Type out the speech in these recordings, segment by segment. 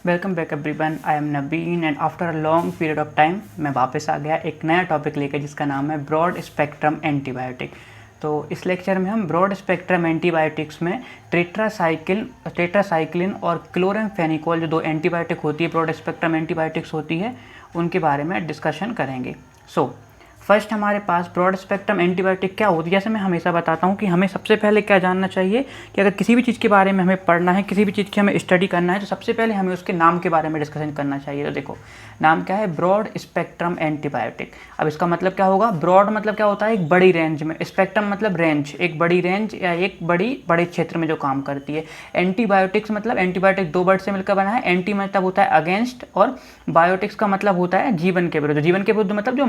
Welcome back everyone, I am Nabin and after a long period of time मैं वापस आ गया एक नया टॉपिक लेकर जिसका नाम है ब्रॉड स्पेक्ट्रम एंटीबायोटिक। तो इस लेक्चर में हम ब्रॉड स्पेक्ट्रम एंटीबायोटिक्स में टेट्रासाइक्लिन और क्लोरामफेनिकोल जो दो एंटीबायोटिक होती है, ब्रॉड स्पेक्ट्रम एंटीबायोटिक्स होती है, उनके बारे में डिस्कशन करेंगे। फर्स्ट हमारे पास ब्रॉड स्पेक्ट्रम एंटीबायोटिक क्या होती है। जैसे मैं हमेशा बताता हूँ कि हमें सबसे पहले क्या जानना चाहिए कि अगर किसी भी चीज़ के बारे में हमें पढ़ना है, किसी भी चीज़ की हमें स्टडी करना है, तो सबसे पहले हमें उसके नाम के बारे में डिस्कशन करना चाहिए। तो देखो नाम क्या है, ब्रॉड स्पेक्ट्रम एंटीबायोटिक। अब इसका मतलब क्या होगा, ब्रॉड मतलब क्या होता है, एक बड़ी रेंज में, स्पेक्ट्रम मतलब रेंज, एक बड़ी रेंज या एक बड़े क्षेत्र में जो काम करती है। एंटीबायोटिक्स मतलब एंटीबायोटिक दो वर्ड से मिलकर बना है। एंटी मतलब होता है अगेंस्ट और बायोटिक्स का मतलब होता है जीवन के विरुद्ध। जीवन के विरुद्ध मतलब जो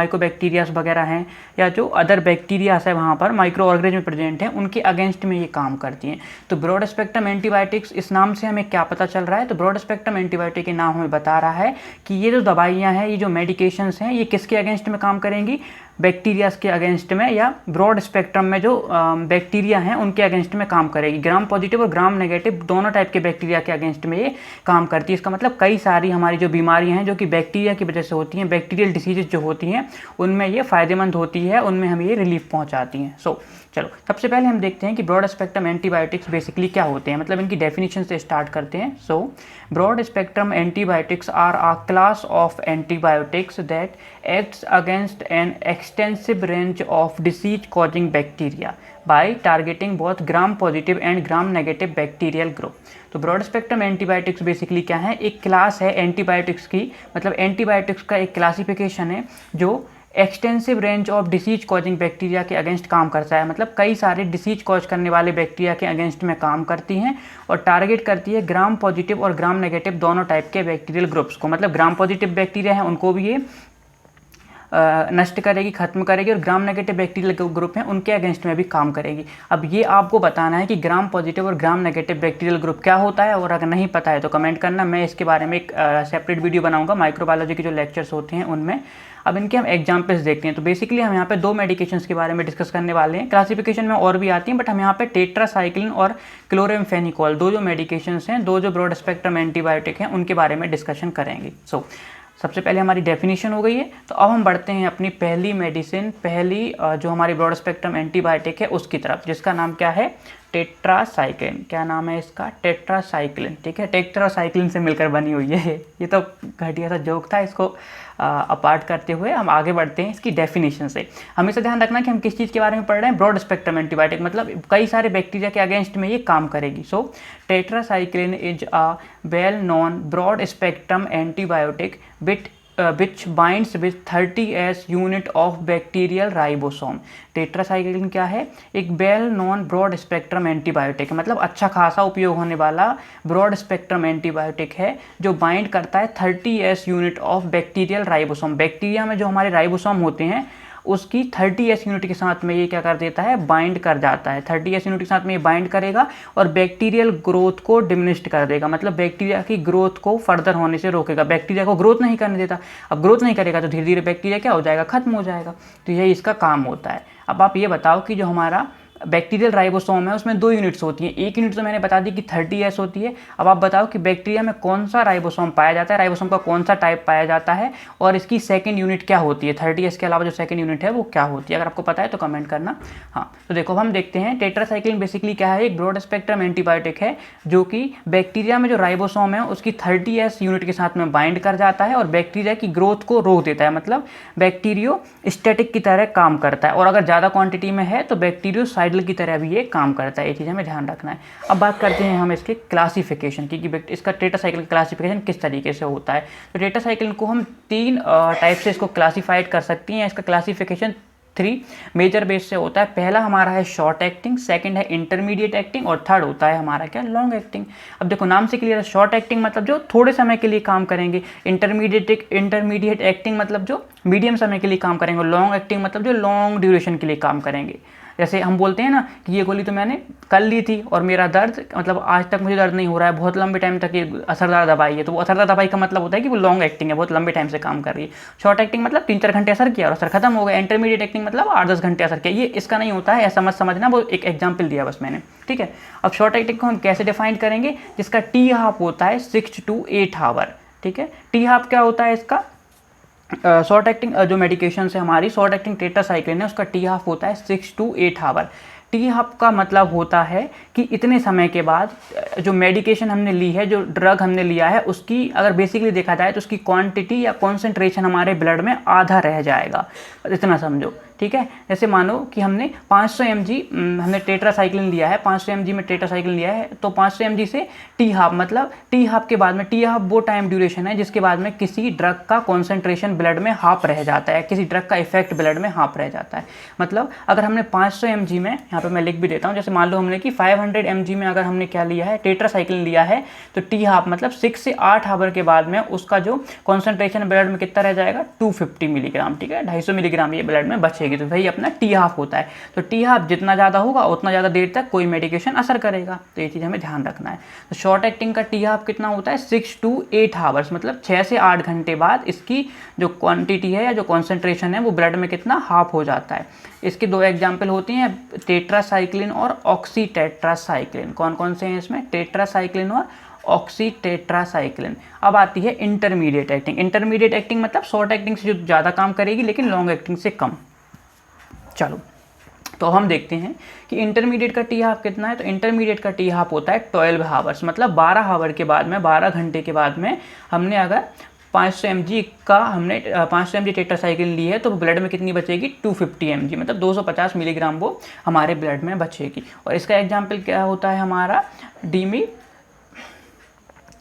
माइक्रोबैक्टीरियाज वगैरह हैं या जो अदर बैक्टीरियाज है वहाँ पर माइक्रो ऑर्गेनिज्म प्रेजेंट हैं, उनके अगेंस्ट में ये काम करती हैं। तो ब्रॉड स्पेक्ट्रम एंटीबायोटिक्स इस नाम से हमें क्या पता चल रहा है, तो ब्रॉड स्पेक्ट्रम एंटीबायोटिक के नाम हमें बता रहा है कि ये जो दवाइयाँ हैं, ये जो मेडिकेशंस हैं, ये किसके अगेंस्ट में काम करेंगी, बैक्टीरियाज के अगेंस्ट में, या ब्रॉड स्पेक्ट्रम में जो बैक्टीरिया हैं उनके अगेंस्ट में काम करेगी। ग्राम पॉजिटिव और ग्राम नेगेटिव दोनों टाइप के बैक्टीरिया के अगेंस्ट में ये काम करती है। इसका मतलब कई सारी हमारी जो बीमारियां हैं जो कि बैक्टीरिया की वजह से होती हैं, बैक्टीरियल डिसीजेज जो होती हैं, उनमें ये फ़ायदेमंद होती है, उनमें हमें ये रिलीफ पहुंचाती हैं। चलो सबसे पहले हम देखते हैं कि ब्रॉड स्पेक्ट्रम एंटीबायोटिक्स बेसिकली क्या होते हैं, मतलब इनकी डेफिनेशन से स्टार्ट करते हैं। Broad spectrum antibiotics are a class of antibiotics that acts against an extensive range of disease causing bacteria by targeting both gram positive and gram negative bacterial group. तो broad spectrum antibiotics basically क्या है, एक class है antibiotics की, मतलब antibiotics का एक classification है जो extensive range of disease causing bacteria के अगेंस्ट काम करता है। मतलब कई सारे डिसीज कॉज करने वाले बैक्टीरिया के अगेंस्ट में काम करती हैं और टारगेट करती है ग्राम पॉजिटिव और ग्राम नेगेटिव दोनों टाइप के बैक्टीरियल ग्रुप्स को। मतलब ग्राम पॉजिटिव बैक्टीरिया हैं उनको भी ये नष्ट करेगी, खत्म करेगी, और ग्राम नेगेटिव बैक्टीरियल ग्रुप हैं उनके अगेंस्ट में भी काम करेगी। अब ये आपको बताना है कि ग्राम पॉजिटिव और ग्राम नेगेटिव बैक्टीरियल ग्रुप क्या होता है, और अगर नहीं पता है तो कमेंट करना, मैं इसके बारे में एक सेपरेट वीडियो बनाऊंगा माइक्रोबायोलॉजी के जो लेक्चर्स होते हैं उनमें। अब इनके हम एग्जाम्पल्स देखते हैं। तो बेसिकली हम यहाँ पे दो मेडिकेशंस के बारे में डिस्कस करने वाले हैं। क्लासिफिकेशन में और भी आती हैं, बट हम यहाँ पे टेट्रासाइक्लिन और क्लोरामफेनिकोल दो जो मेडिकेशंस हैं, दो जो ब्रॉड स्पेक्ट्रम एंटीबायोटिक हैं, उनके बारे में डिस्कशन करेंगे। सबसे पहले हमारी डेफिनेशन हो गई है। तो अब हम बढ़ते हैं अपनी पहली मेडिसिन, पहली जो हमारी ब्रॉड स्पेक्ट्रम एंटीबायोटिक है उसकी तरफ, जिसका नाम क्या है, टेट्रासाइक्लिन। क्या नाम है इसका, टेट्रासाइक्लिन। ठीक है, टेट्रासाइक्लिन से मिलकर बनी हुई है। ये तो घटिया सा जोक था, इसको अपार्ट करते हुए हम आगे बढ़ते हैं इसकी डेफिनेशन से। हमेशा ध्यान रखना कि हम किस चीज़ के बारे में पढ़ रहे हैं, ब्रॉड स्पेक्ट्रम एंटीबायोटिक, मतलब कई सारे बैक्टीरिया के अगेंस्ट में ये काम करेगी। Tetracycline is a well known broad spectrum antibiotic which binds with 30s unit of bacterial ribosome। Tetracycline क्या है, एक well known broad spectrum antibiotic है, मतलब अच्छा खासा उपयोग होने वाला ब्रॉड स्पेक्ट्रम एंटीबायोटिक है जो बाइंड करता है 30s unit of bacterial ribosome. Bacteria में जो हमारे राइबोसोम होते हैं उसकी 30s यूनिट के साथ में ये क्या कर देता है, बाइंड कर जाता है। 30s यूनिट के साथ में ये बाइंड करेगा और बैक्टीरियल ग्रोथ को डिमिनिश्ड कर देगा, मतलब बैक्टीरिया की ग्रोथ को फर्दर होने से रोकेगा, बैक्टीरिया को ग्रोथ नहीं करने देता। अब ग्रोथ नहीं करेगा तो धीरे धीरे बैक्टीरिया क्या हो जाएगा, खत्म हो जाएगा। तो यही इसका काम होता है। अब आप ये बताओ कि जो हमारा बैक्टीरियल राइबोसोम है उसमें दो यूनिट्स होती हैं। एक यूनिट तो मैंने बता दी कि 30s होती है। अब आप बताओ कि बैक्टीरिया में कौन सा राइबोसोम पाया जाता है, राइबोसोम का कौन सा टाइप पाया जाता है, और इसकी सेकंड यूनिट क्या होती है, 30s के अलावा जो सेकंड यूनिट है वो क्या होती है। अगर आपको पता है तो कमेंट करना। हाँ, तो देखो हम देखते हैं टेट्रासाइक्लिन बेसिकली क्या है, एक ब्रॉड स्पेक्ट्रम एंटीबायोटिक है जो कि बैक्टीरिया में जो राइबोसोम है उसकी 30s यूनिट के साथ में बाइंड कर जाता है और बैक्टीरिया की ग्रोथ को रोक देता है, मतलब बैक्टीरियो स्टैटिक की तरह काम करता है, और अगर ज़्यादा क्वांटिटी में है तो बैक्टीरियोसाइडल की तरह भी ये काम करता है। ये चीज़ हमें ध्यान रखना है। अब बात करते हैं हम इसके क्लासिफिकेशन की कि इसका टेट्रासाइक्लिन क्लासिफिकेशन किस तरीके से होता है। तो टेट्रासाइक्लिन को हम तीन टाइप से इसको क्लासीफाइड कर सकती हैं। इसका क्लासिफिकेशन 3 मेजर बेस से होता है। पहला हमारा है शॉर्ट एक्टिंग, सेकंड है इंटरमीडिएट एक्टिंग, और थर्ड होता है हमारा क्या, लॉन्ग एक्टिंग। अब देखो नाम से क्लियर है, शॉर्ट एक्टिंग मतलब जो थोड़े समय के लिए काम करेंगे, इंटरमीडिएट एक्टिंग मतलब जो मीडियम समय के लिए काम करेंगे, लॉन्ग एक्टिंग मतलब जो लॉन्ग ड्यूरेशन के लिए काम करेंगे। जैसे हम बोलते हैं ना कि ये गोली तो मैंने कल ली थी और मेरा दर्द मतलब आज तक मुझे दर्द नहीं हो रहा है, बहुत लंबे टाइम तक ये असरदार दवाई है, तो वो असरदार दवाई का मतलब होता है कि वो लॉन्ग एक्टिंग है, बहुत लंबे टाइम से काम कर रही है। शॉर्ट एक्टिंग मतलब 3-4 घंटे असर किया और असर खत्म हो गया। इंटरमीडिएट एक्टिंग मतलब 8-10 घंटे असर किया। ये इसका नहीं होता है, ऐसा मत समझना, वो एक एग्जाम्पल दिया बस मैंने, ठीक है। अब शॉर्ट एक्टिंग को हम कैसे डिफाइन करेंगे, जिसका टी हाफ होता है 6 to 8 आवर, ठीक है। टी हाफ क्या होता है इसका, शॉर्ट एक्टिंग जो मेडिकेशन है हमारी शॉर्ट एक्टिंग टेट्रासाइक्लिन है, उसका टी हाफ होता है 6 to 8 आवर। टी हाफ का मतलब होता है कि इतने समय के बाद जो मेडिकेशन हमने ली है, जो ड्रग हमने लिया है, उसकी अगर बेसिकली देखा जाए तो उसकी क्वांटिटी या कॉन्सेंट्रेशन हमारे ब्लड में आधा रह जाएगा, इतना समझो, ठीक है। जैसे मानो कि हमने 500 mg हमने टेट्रासाइक्लिन लिया है, 500 mg में टेट्रासाइक्लिन लिया है, तो 500 mg से टी हाफ मतलब टी हाफ के बाद में, टी हाफ वो टाइम ड्यूरेशन है जिसके बाद में किसी ड्रग का कॉन्सेंट्रेशन ब्लड में हाफ रह जाता है, किसी ड्रग का इफेक्ट ब्लड में हाफ रह जाता है। मतलब अगर हमने 500 mg में, यहाँ पे मैं लिख भी देता हूँ, जैसे मान लो हमने कि 500 mg में अगर हमने क्या लिया है, टेट्रासाइक्लिन लिया है, तो टी हाफ मतलब 6 से 8 आवर के बाद में उसका जो कॉन्सेंट्रेशन ब्लड में कितना रह जाएगा, 250 मिलीग्राम, ठीक है, 250 मिलीग्राम ये ब्लड में बचेगी, तो वही अपना टी हाफ होता है। तो टी हाफ जितना ज़्यादा होगा उतना ज़्यादा देर तक कोई मेडिकेशन असर करेगा, तो ये चीज़ हमें ध्यान रखना है। तो शॉर्ट एक्टिंग का टी हाफ कितना होता है, 6 to 8 आवर्स, मतलब 6 से 8 घंटे बाद इसकी जो क्वांटिटी है या जो कॉन्सेंट्रेशन है वो ब्लड में कितना हाफ हो जाता है। इसके 2 एग्जाम्पल होती हैं, टेट्रासाइक्लिन और ऑक्सीटेट्रासाइक्लिन। कौन कौन से हैं इसमें, टेट्रासाइक्लिन और ऑक्सीटेट्रासाइक्लिन। अब आती है इंटरमीडिएट एक्टिंग। इंटरमीडिएट एक्टिंग मतलब शॉर्ट एक्टिंग से जो ज़्यादा काम करेगी लेकिन लॉन्ग एक्टिंग से कम। चलो तो हम देखते हैं कि इंटरमीडिएट का टी हाफ कितना है। तो इंटरमीडिएट का टी हाफ होता है 12 आवर्स, मतलब 12 आवर के बाद में, 12 घंटे के बाद में हमने अगर 500 mg का हमने 500 mg टेट्रासाइक्लिन ली है तो ब्लड में कितनी बचेगी, 250 mg, मतलब 250 मिलीग्राम वो हमारे ब्लड में बचेगी। और इसका एग्जाम्पल क्या होता है हमारा,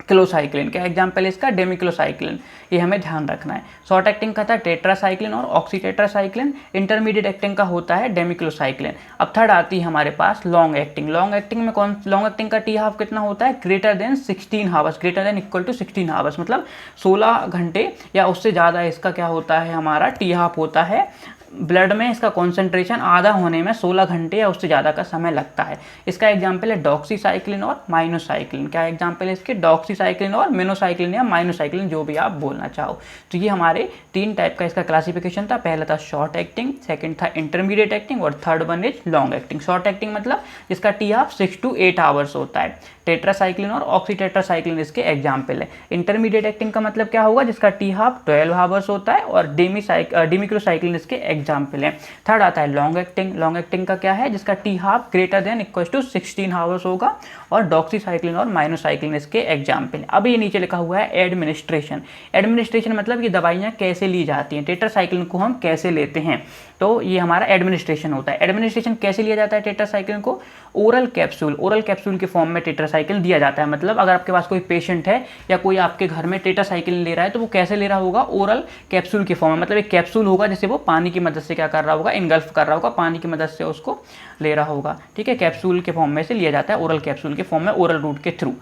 क्लोसाइक्लिन। क्या एग्जाम्पल है इसका, डेमिक्लोसाइक्लिन। ये हमें ध्यान रखना है। शॉर्ट एक्टिंग का था टेट्रासाइक्लिन और ऑक्सीटेट्रासाइक्लिन, इंटरमीडिएट एक्टिंग का होता है डेमिक्लोसाइक्लिन। अब थर्ड आती है हमारे पास लॉन्ग एक्टिंग। लॉन्ग एक्टिंग में लॉन्ग एक्टिंग का टी हाफ कितना होता है, greater than 16 hours, greater than equal to 16 hours, मतलब 16 घंटे या उससे ज़्यादा इसका क्या होता है हमारा टी हाफ होता है। ब्लड में इसका कॉन्सेंट्रेशन आधा होने में 16 घंटे या उससे ज़्यादा का समय लगता है। इसका एग्जाम्पल है डॉक्सीसाइक्लिन और माइनोसाइक्लिन। क्या एग्जाम्पल है इसके, डॉक्सीसाइक्लिन और मिनोसाइक्लिन या माइनोसाइक्लिन, जो भी आप बोलना चाहो। तो ये हमारे 3 टाइप का इसका क्लासिफिकेशन था। पहला था शॉर्ट एक्टिंग, सेकंड था इंटरमीडिएट एक्टिंग और third one is long acting. Short acting मतलब जिसका टी हाफ 6 to 8 आवर्स होता है। टेट्रासाइक्लिन और ऑक्सीटेट्रासाइक्लिन इसके एग्जाम्पल है। इंटरमीडिएट एक्टिंग का मतलब क्या होगा, जिसका टी हाफ 12 आवर्स होता है और डेमिक्लोसाइक्लिन इसके एग्जाम्पल है। थर्ड आता है लॉन्ग एक्टिंग। लॉन्ग एक्टिंग का क्या है, जिसका T half greater than equal to 16 hours होगा और डॉक्सीसाइक्लिन और माइनोसाइक्लिन इसके एग्जाम्पल है। अब ये नीचे लिखा हुआ है एडमिनिस्ट्रेशन। एडमिनिस्ट्रेशन मतलब ये दवाइयाँ कैसे ली जाती हैं, टेट्रासाइक्लिन को हम कैसे लेते हैं, तो ये हमारा एडमिनिस्ट्रेशन होता है। एडमिनिस्ट्रेशन कैसे लिया जाता है टेट्रासाइक्लिन को, ओरल कैप्सूल के फॉर्म में टेट्रासाइक्लिन दिया जाता है। मतलब अगर आपके पास कोई पेशेंट है या कोई आपके घर में टेट्रासाइक्लिन ले रहा है तो वो कैसे ले रहा होगा, ओरल कैप्सूल के फॉर्म में, मतलब एक कैप्सूल होगा जिसे वो पानी की मदद से क्या कर रहा होगा, इनगल्फ कर रहा होगा, पानी की मदद से उसको ले रहा होगा, ठीक है। कैप्सूल के फॉर्म में से लिया जाता है, ओरल कैप्सूल के फॉर्म में, ओरल रूट के थ्रू।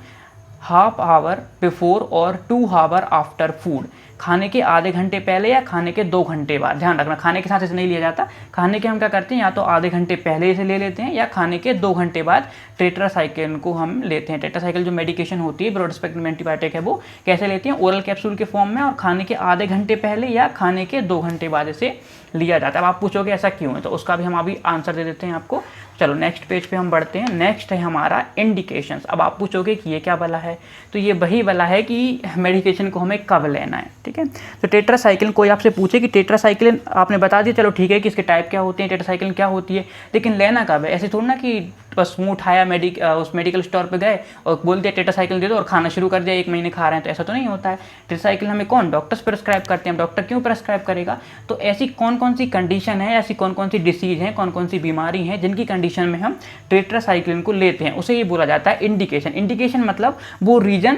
हाफ आवर बिफोर और 2 आवर आफ्टर फूड, खाने के आधे घंटे पहले या खाने के 2 घंटे बाद। ध्यान रखना, खाने के साथ इसे नहीं लिया जाता। खाने के हम क्या करते हैं, या तो आधे घंटे पहले इसे ले लेते हैं या खाने के 2 घंटे बाद टेट्रासाइक्लिन को हम लेते हैं। टेट्रासाइक्लिन जो मेडिकेशन होती है, ब्रॉड स्पेक्ट्रम एंटीबायोटिक है, वो कैसे लेते हैं, ओरल कैप्सूल के फॉर्म में और खाने के आधे घंटे पहले या खाने के 2 घंटे बाद इसे लिया जाता है। अब आप पूछोगे ऐसा क्यों है, तो उसका भी हम अभी आंसर दे देते हैं आपको। चलो नेक्स्ट पेज पे हम बढ़ते हैं। नेक्स्ट है हमारा इंडिकेशंस। अब आप पूछोगे कि ये क्या वाला है, तो ये वही वाला है कि मेडिकेशन को हमें कब लेना है, ठीक है। तो टेट्रासाइक्लिन, कोई आपसे पूछे कि टेट्रासाइक्लिन, आपने बता दिया, चलो ठीक है कि इसके टाइप क्या होते हैं, टेट्रासाइक्लिन क्या होती है, लेकिन लेना कब है। ऐसे थोड़ा ना कि बस मुँह उठाया उस मेडिकल स्टोर पे गए और बोल दिया टेट्रासाइक्लिन दे दो और खाना शुरू कर दिया, 1 महीने खा रहे हैं, तो ऐसा तो नहीं होता है। टेट्रासाइक्लिन हमें कौन, डॉक्टर्स प्रेस्क्राइब करते हैं। डॉक्टर क्यों प्रेस्क्राइब करेगा, तो ऐसी कौन कौन सी कंडीशन है, ऐसी कौन कौन सी डिसीज है, कौन कौन सी बीमारी है जिनकी कंडीशन में हम टेट्रासाइक्लिन को लेते हैं, उसे ये बोला जाता है इंडिकेशन। इंडिकेशन मतलब वो रीजन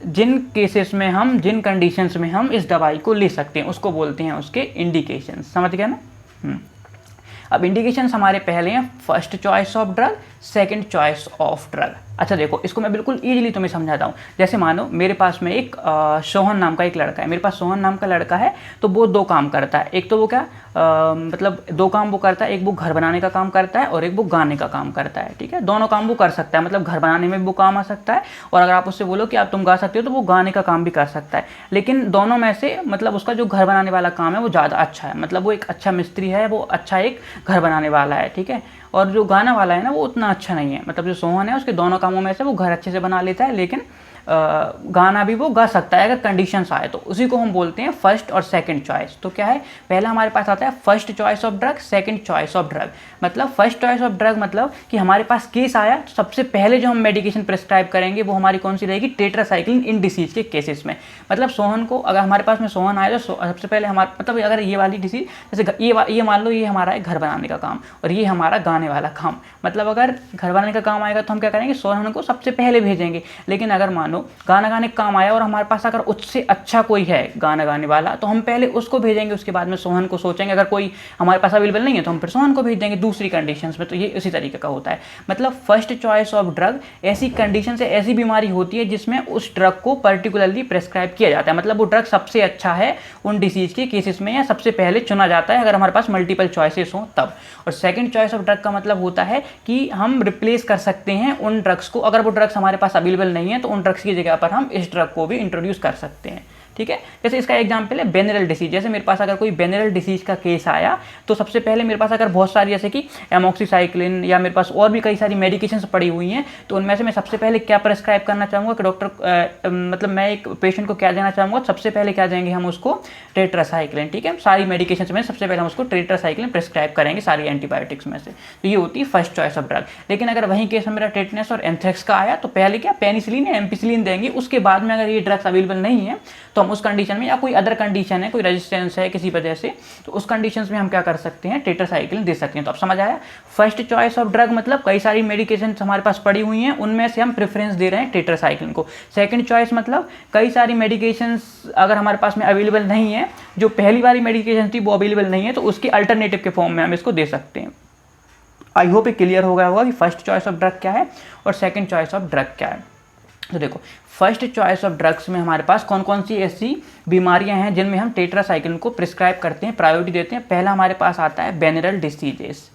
जिन केसेस में हम, जिन कंडीशंस में हम इस दवाई को ले सकते हैं, उसको बोलते हैं उसके इंडिकेशन। समझ गया ना। अब इंडिकेशंस हमारे पहले हैं first choice of drug, second choice of drug. अच्छा देखो, इसको मैं बिल्कुल ईजिली तुम्हें समझाता हूँ। जैसे मानो मेरे पास में एक सोहन नाम का एक लड़का है, मेरे पास सोहन नाम का लड़का है, तो वो दो काम करता है। एक तो वो क्या मतलब दो काम वो करता है, एक वो घर बनाने का काम करता है और एक वो गाने का काम करता है। ठीक है, दोनों काम वो कर सकता है, मतलब घर बनाने में भी वो काम आ सकता है, और अगर आप उससे बोलो कि आप तुम गा सकते हो तो वो गाने का काम भी कर सकता है। लेकिन दोनों में से मतलब उसका जो घर बनाने वाला काम है वो ज़्यादा अच्छा है, मतलब वो एक अच्छा मिस्त्री है, वो अच्छा एक घर बनाने वाला है। ठीक है, और जो गाना वाला है ना वो उतना अच्छा नहीं है, मतलब जो सोहन है उसके दोनों कामों में से वो घर अच्छे से बना लेता है, लेकिन गाना भी वो गा सकता है अगर कंडीशंस आए तो। उसी को हम बोलते हैं फर्स्ट और सेकंड चॉइस। तो क्या है, पहला हमारे पास आता है first choice of drug, second choice of drug. मतलब फर्स्ट चॉइस ऑफ ड्रग मतलब कि हमारे पास केस आया तो सबसे पहले जो हम मेडिकेशन प्रिस्क्राइब करेंगे वो हमारी कौन सी रहेगी, टेट्रासाइक्लिन इन डिसीज के केसेस में। मतलब सोहन को, अगर हमारे पास में सोहन आया तो सबसे पहले हमारे मतलब अगर ये वाली डिसीज, जैसे ये मान लो ये हमारा है घर बनाने का काम और ये हमारा गाने वाला काम। मतलब अगर घर बनाने का काम आएगा तो हम क्या करेंगे, सोहन को सबसे पहले भेजेंगे। लेकिन अगर मानो गाना गाने का काम आया और हमारे पास अगर उससे अच्छा कोई है गाना गाने वाला तो हम पहले उसको भेजेंगे, उसके बाद में सोहन को सोचेंगे। अगर कोई हमारे पास अवेलेबल नहीं है तो हम फिर सोहन को भेज देंगे दूसरी कंडीशंस में। तो ये उसी तरीके का होता है। मतलब फर्स्ट चॉइस ऑफ ड्रग ऐसी कंडीशन से ऐसी बीमारी होती है जिसमें उस ड्रग को पर्टिकुलरली प्रेस्क्राइब किया जाता है, मतलब वो ड्रग सबसे अच्छा है उन डिसीज के केसेस में, या सबसे पहले चुना जाता है अगर हमारे पास मल्टीपल चॉइसेस हो तब। और सेकंड चॉइस ऑफ ड्रग का मतलब होता है कि हम रिप्लेस कर सकते हैं उन ड्रग्स को, अगर वो ड्रग्स हमारे पास अवेलेबल नहीं है तो उन ड्रग्स की जगह पर हम इस ड्रग को भी इंट्रोड्यूस कर सकते हैं। ठीक है, जैसे इसका एग्जांपल है बेनरल डिसीज। जैसे मेरे पास अगर कोई बेनरल डिसीज का केस आया तो सबसे पहले मेरे पास अगर बहुत सारी जैसे कि एमॉक्सीसाइक्लिन या मेरे पास और भी कई सारी मेडिकेशंस पड़ी हुई हैं तो उनमें से मैं सबसे पहले क्या प्रेस्क्राइब करना चाहूँगा कि डॉक्टर मतलब मैं एक पेशेंट को क्या देना चाहूँगा, सबसे पहले क्या देंगे हम उसको, टेट्रासाइक्लिन। ठीक है, सारी मेडिकेशंस में सबसे पहले हम उसको टेट्रासाइक्लिन प्रेस्क्राइब करेंगे सारी एंटीबायोटिक्स में से। तो ये होती है फर्स्ट चॉइस ऑफ ड्रग। लेकिन अगर वहीं केस में मेरा टेटनस और एंथ्रेक्स का आया तो पहले क्या पेनिसिलिन या एम्पिसिलिन देंगे, उसके बाद में अगर ये ड्रग्स अवेलेबल नहीं है तो हम उस कंडीशन में, या कोई अदर कंडीशन है, कोई रेजिस्टेंस है किसी वजह से, तो उस कंडीशंस में हम क्या कर सकते हैं, टेट्रासाइक्लिन दे सकते हैं। तो अब समझ आया, फर्स्ट चॉइस ऑफ ड्रग मतलब कई सारी मेडिकेशन हमारे पास पड़ी हुई हैं, उनमें से हम प्रेफरेंस दे रहे हैं टेट्रासाइक्लिन को। सेकंड चॉइस मतलब कई सारी मेडिकेशंस अगर हमारे पास में अवेलेबल नहीं है, जो पहली वाली मेडिकेशन थी वो अवेलेबल नहीं है, तो उसकी अल्टरनेटिव के फॉर्म में हम इसको दे सकते हैं। आई होप ये क्लियर हो गया होगा कि फर्स्ट चॉइस ऑफ ड्रग क्या है और सेकंड चॉइस ऑफ ड्रग क्या है। तो देखो, फर्स्ट चॉइस ऑफ ड्रग्स में हमारे पास कौन कौन सी ऐसी बीमारियां हैं जिनमें हम टेट्रासाइक्लिन को प्रिस्क्राइब करते हैं, प्रायोरिटी देते हैं। पहला हमारे पास आता है बेनरल डिसीजेस।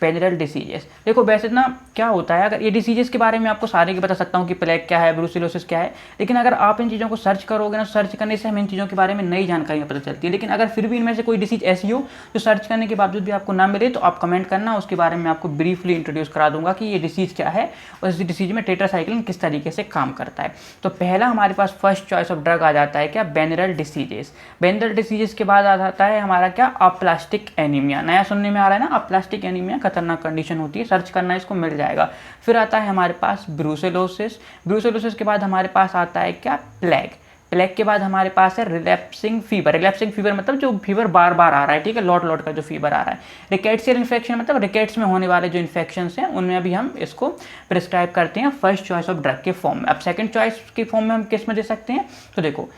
बेनरल डिसीजेस, देखो वैसे ना क्या होता है, अगर ये डिसीजेस के बारे में आपको सारे की बता सकता हूँ कि प्लेग क्या है, ब्रूसिलोसिस क्या है, लेकिन अगर आप इन चीज़ों को सर्च करोगे ना, सर्च करने से हमें इन चीज़ों के बारे में नई जानकारियाँ पता चलती है। लेकिन अगर फिर भी इनमें से कोई डिसीज ऐसी हो जो सर्च करने के बावजूद भी आपको ना मिले तो आप कमेंट करना, उसके बारे में आपको ब्रीफली इंट्रोड्यूस करा दूंगा कि ये डिसीज क्या है और इस डिसीज में टेट्रासाइक्लिन किस तरीके से काम करता है। तो पहला हमारे पास फर्स्ट चॉइस ऑफ ड्रग आ जाता है क्या, बेनरल डिसीजेस। बेनरल डिसीजेस के बाद आ जाता है हमारा क्या, अप्लास्टिक एनीमिया। नया सुनने में आ रहा है ना, अप्लास्टिक एनीमिया खतरनाक कंडीशन, सर्च करना इसको मिल जाएगा। फिर आता है हमारे पास ब्रूसेलोसिस। ब्रूसेलोसिस के बाद हमारे पास आता है क्या, प्लेग। प्लेग के बाद हमारे पास है रिलैप्सिंग फीवर। रिलैप्सिंग फीवर मतलब जो फीवर बार बार आ रहा है, ठीक है, लौट लौट का जो फीवर आ रहा है। रिकेट्सियल इन्फेक्शन मतलब रिकेट्स में होने वाले जो इन्फेक्शन हैं उनमें भी हम इसको प्रिस्क्राइब करते हैं फर्स्ट चॉइस ऑफ ड्रग के फॉर्म में। अब सेकंड चॉइस के फॉर्म में हम किस में दे सकते हैं, तो देखो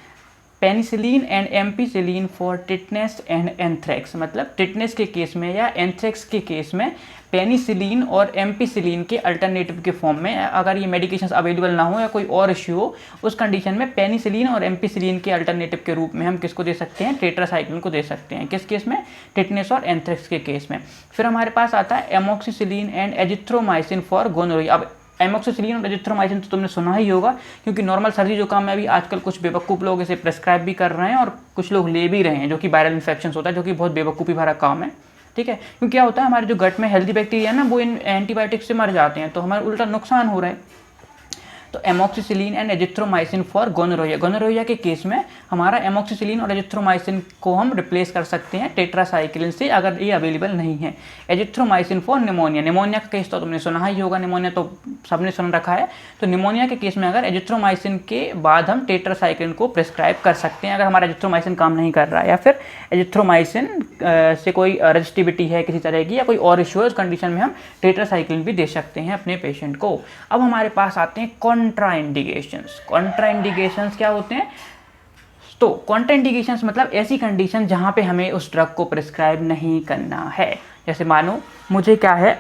penicillin and ampicillin for tetanus and anthrax. मतलब टिटनेस के केस में या एंथ्रेक्स के केस में पेनिसिलिन और एम्पिसिलिन के अल्टरनेटिव के फॉर्म में, अगर ये मेडिकेशंस अवेलेबल ना हो या कोई और इश्यू हो, उस कंडीशन में पेनिसिलिन और एम्पिसिलिन के अल्टरनेटिव के रूप में हम किसको दे सकते हैं, टेट्रासाइक्लिन को दे सकते हैं। किस केस में, टिटनेस और एंथ्रेक्स के केस में। फिर हमारे पास आता है amoxicillin and azithromycin for gonorrhoea. अब एमॉक्सिसिलिन और एजिथ्रोमाइसिन तो तुमने सुना ही होगा, क्योंकि नॉर्मल सर्दी जुकाम में अभी आजकल कुछ बेवकूफ़ लोग इसे प्रेस्क्राइब भी कर रहे हैं और कुछ लोग ले भी रहे हैं, जो कि वायरल इन्फेक्शन होता है, जो कि बहुत बेवकूफ़ी भरा काम है। ठीक है, क्योंकि क्या होता है, हमारे जो गट में हेल्दी बैक्टीरिया है ना, वो इन एंटीबायोटिक्स से मर जाते हैं, तो हमारा उल्टा नुकसान हो रहा है। तो amoxicillin and azithromycin for gonorrhoea. Gonorrhoea के केस में हमारा एमॉक्सिसिलिन और एजिथ्रोमाइसिन को हम रिप्लेस कर सकते हैं टेट्रासाइक्लिन से, अगर ये अवेलेबल नहीं है। Azithromycin for pneumonia. निमोनिया का केस तो तुमने सुना ही होगा, निमोनिया तो सबने सुन रखा है। तो निमोनिया के केस में अगर एजिथ्रोमाइसिन के बाद हम टेट्रासाइक्लिन को प्रिस्क्राइब कर सकते हैं, अगर हमारा एजिथ्रोमाइसिन काम नहीं कर रहा है, या फिर एजिथ्रोमाइसिन से कोई रेजिस्टिविटी है किसी तरह की, या कोई और इश्यू है, उस कंडीशन में हम टेट्रासाइक्लिन भी दे सकते हैं अपने पेशेंट को। अब हमारे पास आते हैं कॉन्ट्राइंडिकेशंस। कॉन्ट्राइंडिकेशंस क्या होते हैं, तो कॉन्ट्राइंडिकेशंस मतलब ऐसी कंडीशन जहां पे हमें उस ड्रग को प्रिस्क्राइब नहीं करना है। जैसे मानो मुझे क्या है,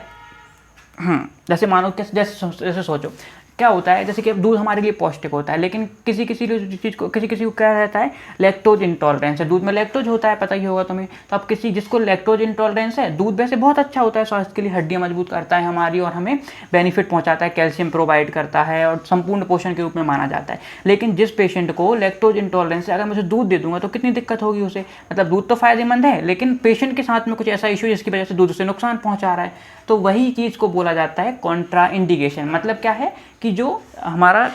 जैसे मानो जैसे सोचो क्या होता है, जैसे कि अब दूध हमारे लिए पौष्टिक होता है, लेकिन किसी किसी चीज़ को क्या रहता है, लैक्टोज इंटॉलरेंस है, दूध में लैक्टोज होता है, पता ही होगा तुम्हें। तो अब किसी जिसको लैक्टोज इंटॉलरेंस है, दूध वैसे बहुत अच्छा होता है स्वास्थ्य के लिए, हड्डियाँ मजबूत करता है हमारी और हमें बेनिफिट पहुँचाता है, कैल्शियम प्रोवाइड करता है और संपूर्ण पोषण के रूप में माना जाता है। लेकिन जिस पेशेंट को लैक्टोज इंटॉलरेंस है, अगर मैं उसे दूध दे दूंगा तो कितनी दिक्कत होगी उसे, मतलब दूध तो फायदेमंद है लेकिन पेशेंट के साथ में कुछ ऐसा इशू जिसकी वजह से दूध उसे नुकसान पहुँचा रहा है। तो वही चीज़ को बोला जाता है कॉन्ट्रा इंडिकेशन। मतलब क्या है कि जो हमारा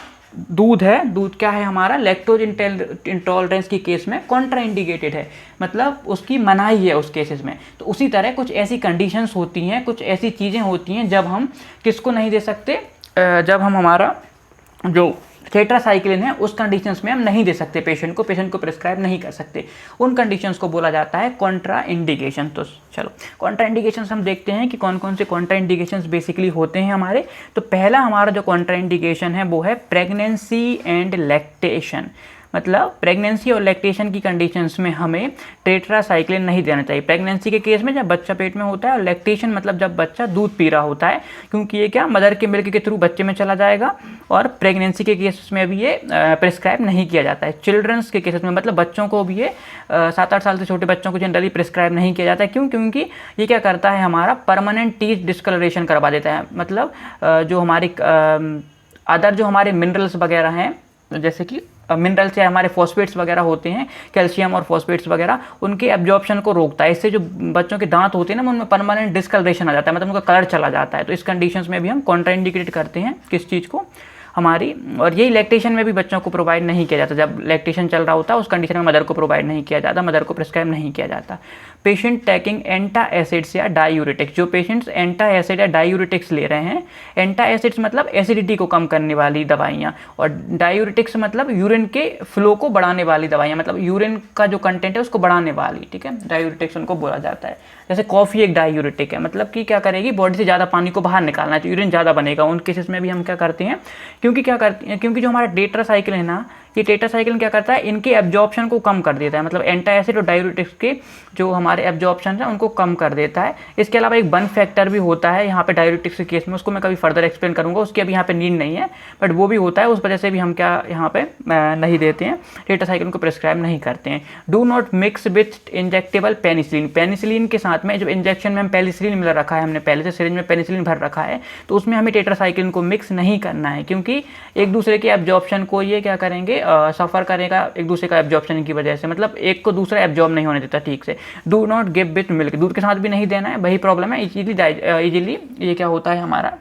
दूध है, दूध क्या है हमारा, लैक्टोज इंटॉलरेंस की केस में कॉन्ट्रा इंडिकेटेड है, मतलब उसकी मनाही है उस केसेस में। तो उसी तरह कुछ ऐसी कंडीशंस होती हैं, कुछ ऐसी चीज़ें होती हैं जब हम किसको नहीं दे सकते, जब हम हमारा जो टेट्रासाइक्लिन है उस कंडीशंस में हम नहीं दे सकते पेशेंट को प्रिस्क्राइब नहीं कर सकते, उन कंडीशंस को बोला जाता है कॉन्ट्रा इंडिकेशन। तो चलो कॉन्ट्रा इंडिकेशंस हम देखते हैं कि कौन कौन से कॉन्ट्रा इंडिकेशंस बेसिकली होते हैं हमारे। तो पहला हमारा जो कॉन्ट्रा इंडिकेशन है वो है प्रेगनेंसी एंड लैक्टेशन। मतलब प्रेगनेंसी और लैक्टेशन की कंडीशंस में हमें टेट्रासाइक्लिन नहीं देना चाहिए। प्रेगनेंसी के केस में जब बच्चा पेट में होता है, और लैक्टेशन मतलब जब बच्चा दूध पी रहा होता है, क्योंकि ये क्या मदर के मिल्क के थ्रू बच्चे में चला जाएगा, और प्रेगनेंसी के केसेस में भी ये प्रिस्क्राइब नहीं किया जाता है। चिल्ड्रंस के केसेस में मतलब बच्चों को भी ये 7-8 साल से छोटे बच्चों को जनरली प्रिस्क्राइब नहीं किया जाता है। क्यों? क्योंकि ये क्या करता है, हमारा परमानेंट टीथ डिस्कलरेशन करवा देता है। मतलब जो हमारी अदर जो हमारे मिनरल्स वगैरह हैं, जैसे कि मिनरल्स या हमारे फॉस्फेट्स वगैरह होते हैं, कैल्शियम और फॉस्फेट्स वगैरह, उनके एब्जॉर्प्शन को रोकता है। इससे जो बच्चों के दांत होते हैं ना, उनमें परमानेंट डिस्कलरेशन आ जाता है, मतलब उनका कलर चला जाता है। तो इस कंडीशंस में भी हम कॉन्ट्राइंडिकेट करते हैं किस चीज़ को, हमारी। और यही लैक्टेशन में भी बच्चों को प्रोवाइड नहीं किया जाता, जब लैक्टेशन चल रहा होता है उस कंडीशन में मदर को प्रोवाइड नहीं किया जाता, मदर को प्रिस्क्राइब नहीं किया जाता। पेशेंट टेकिंग एंटा एसिड्स या डायूरेटिक्स, जो पेशेंट्स एंटा एसिड या डायूरेटिक्स ले रहे हैं, एंटा एसिड्स मतलब एसिडिटी को कम करने वाली दवाइयाँ, और डायूरेटिक्स मतलब यूरिन के फ्लो को बढ़ाने वाली दवाइयाँ, मतलब यूरिन का जो कंटेंट है उसको बढ़ाने वाली, ठीक है, डायूरेटिक्स उनको बोला जाता है। जैसे कॉफ़ी एक डायूरेटिक है, मतलब कि क्या करेगी, बॉडी से ज़्यादा पानी को बाहर निकालना है तो यूरिन ज़्यादा बनेगा। उन केसेस में भी हम क्या करते हैं, क्योंकि जो हमारा टेट्रासाइक्लिन है ना, ये टेट्रासाइक्लिन क्या करता है, इनके एब्जॉर्प्शन को कम कर देता है, मतलब एंटा एसिड और डायूरेटिक्स के जो हमारे एब्जॉर्प्शन है उनको कम कर देता है। इसके अलावा एक बर्न फैक्टर भी होता है यहाँ पे डायूरेटिक्स के केस में, उसको मैं कभी फर्दर एक्सप्लेन करूँगा, उसकी अभी यहाँ पे नीड नहीं है, बट वो भी होता है। उस वजह से भी हम क्या यहाँ पे नहीं देते हैं, टेट्रासाइक्लिन को प्रिस्क्राइब नहीं करते हैं। Do not mix with injectable penicillin, penicillin के साथ में जो इंजेक्शन में हम पेनिसिलिन मिला रखा है, हमने पहले से सिरिंज में पेनिसिलिन भर रखा है, तो उसमें हमें टेट्रासाइक्लिन को मिक्स नहीं करना है, क्योंकि एक दूसरे के एब्जॉर्प्शन को ये क्या करेंगे, सफ़र करेगा एक दूसरे का एब्जॉर्प्शन की वजह से, मतलब एक को दूसरा एब्जॉर्ब नहीं होने देता ठीक से। Do not give with milk, दूध के साथ भी नहीं देना है, वही प्रॉब्लम है। इजीली ये क्या होता है हमारा,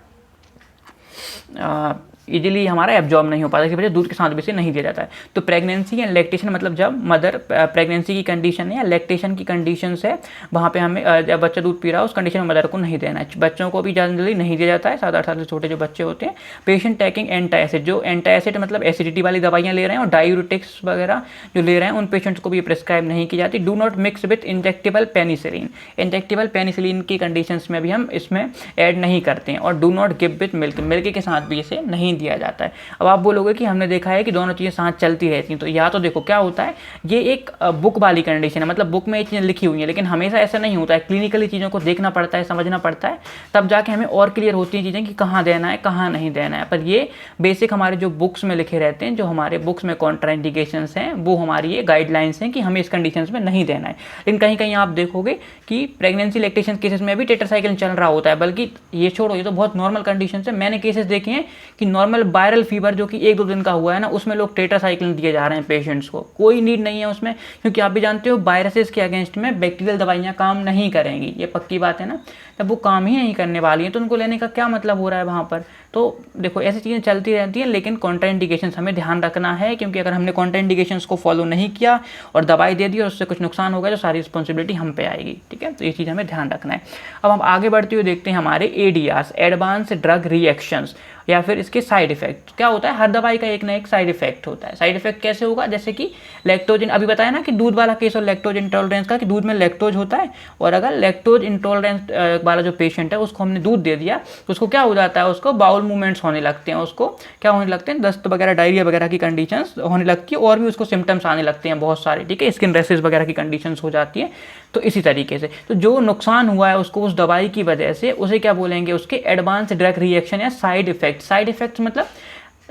इजीली हमारा एब्जॉर्ब नहीं हो पाता, इसकी वजह दूध के साथ भी से नहीं दिया जाता है। तो प्रेगनेंसी एंड लैक्टेशन मतलब जब मदर प्रेगनेंसी की कंडीशन है या लैक्टेशन की कंडीशन है, वहाँ पे हमें जब बच्चा दूध पी रहा है उस कंडीशन में मदर को नहीं देना है। बच्चों को भी जनरली नहीं दिया जाता है, 7-8 साल से छोटे जो बच्चे होते हैं। पेशेंट टेकिंग एंटा एसिड, जो एंटा एसिड मतलब एसिडिटी वाली दवाइयाँ ले रहे हैं और डायूरेटिक्स वगैरह जो ले रहे हैं, उन पेशेंट्स को भी प्रिस्क्राइब नहीं की जाती। Do not mix with injectable penicillin, injectable penicillin की कंडीशंस में भी हम इसमें ऐड नहीं करते हैं। और do not give with milk, milk के साथ भी इसे नहीं दिया जाता है। अब आप बोलोगे कि हमने देखा है कि दोनों चीज़ें साथ चलती रहती हैं, तो या तो देखो क्या होता है, ये एक बुक वाली कंडीशन है, मतलब बुक में ये चीज़ें लिखी हुई हैं, लेकिन हमेशा ऐसा नहीं होता है। क्लिनिकली चीज़ों को देखना पड़ता है, समझना पड़ता है, तब जाके हमें और क्लियर होती हैं चीज़ें कि कहाँ देना है कहाँ नहीं देना है। पर ये बेसिक हमारे जो बुक्स में लिखे रहते हैं, जो हमारे बुक्स में कॉन्ट्राइंडिकेशंस हैं, वो हमारी ये गाइडलाइंस हैं कि हमें इस कंडीशंस में नहीं देना है। लेकिन कहीं कहीं आप देखोगे कि प्रेगनेंसी लैक्टेशन केसेस में भी टेट्रासाइक्लिन चल रहा होता है, बल्कि ये छोड़ो, ये तो बहुत नॉर्मल कंडीशन है। मैंने केसेस देखे हैं कि नॉर्मल वायरल फीवर जो कि 1-2 दिन का हुआ है ना, उसमें लोग टेट्रासाइक्लिन दिए जा रहे हैं पेशेंट्स को, कोई नीड नहीं है उसमें, क्योंकि आप भी जानते हो वायरसेस के अगेंस्ट में बैक्टीरियल दवाइयाँ काम नहीं करेंगी, ये पक्की बात है ना, तब वो काम ही नहीं करने वाली हैं, तो उनको लेने का क्या मतलब हो रहा है वहाँ पर। तो देखो ऐसी चीज़ें चलती रहती हैं, लेकिन कॉन्ट्राइंडिकेशंस हमें ध्यान रखना है, क्योंकि अगर हमने कॉन्ट्राइंडिकेशंस को फॉलो नहीं किया और दवाई दे दी और उससे कुछ नुकसान हो गया तो सारी रिस्पॉन्सिबिलिटी हम पे आएगी, ठीक है। तो ये चीज़ हमें ध्यान रखना है। अब हम आगे बढ़ते हुए देखते हैं हमारे ADRs, एडवांस ड्रग रिएक्शंस, या फिर इसके साइड इफेक्ट। क्या होता है, हर दवाई का एक ना एक साइड इफेक्ट होता है। साइड इफेक्ट कैसे होगा, जैसे कि लैक्टोज, अभी बताया ना कि दूध वाला केस और लैक्टोज इंटॉलरेंस का, कि दूध में लैक्टोज होता है, और अगर लैक्टोज इंटॉलरेंस वाला जो पेशेंट है उसको हमने दूध दे दिया तो उसको क्या हो जाता है, उसको बाउल मूवमेंट्स होने लगते हैं, उसको क्या होने लगते हैं, दस्त वगैरह, डायरिया वगैरह की कंडीशंस होने लगती है और भी उसको सिम्टम्स आने लगते हैं बहुत सारे, ठीक है, स्किन रैशेस वगैरह की कंडीशंस हो जाती है। तो इसी तरीके से तो जो नुकसान हुआ है उसको उस दवाई की वजह से, उसे क्या बोलेंगे, उसके एडवांस ड्रग रिएक्शन या साइड इफेक्ट। साइड इफेक्ट मतलब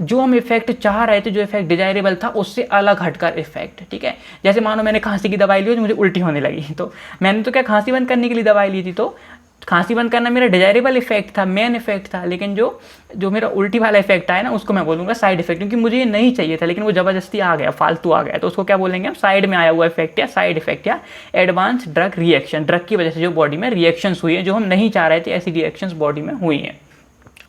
जो हम इफेक्ट चाह रहे थे, जो इफेक्ट डिजायरेबल था उससे अलग हटकर इफेक्ट, ठीक है। जैसे मानो मैंने खांसी की दवाई ली और मुझे उल्टी होने लगी, तो मैंने तो क्या खांसी बंद करने के लिए दवाई ली थी, तो खांसी बंद करना मेरा डिजायरेबल इफेक्ट था, मेन इफेक्ट था, लेकिन जो मेरा उल्टी वाला इफेक्ट आया ना उसको मैं बोलूँगा साइड इफेक्ट, क्योंकि मुझे ये नहीं चाहिए था लेकिन वो जबरदस्ती आ गया, फालतू आ गया, तो उसको क्या बोलेंगे हम, साइड में आया हुआ इफेक्ट या साइड इफेक्ट या एडवांस ड्रग रिएक्शन। ड्रग की वजह से जो बॉडी में रिएक्शंस हुई है, जो हम नहीं चाह रहे थे, ऐसी रिएक्शंस बॉडी में हुई हैं।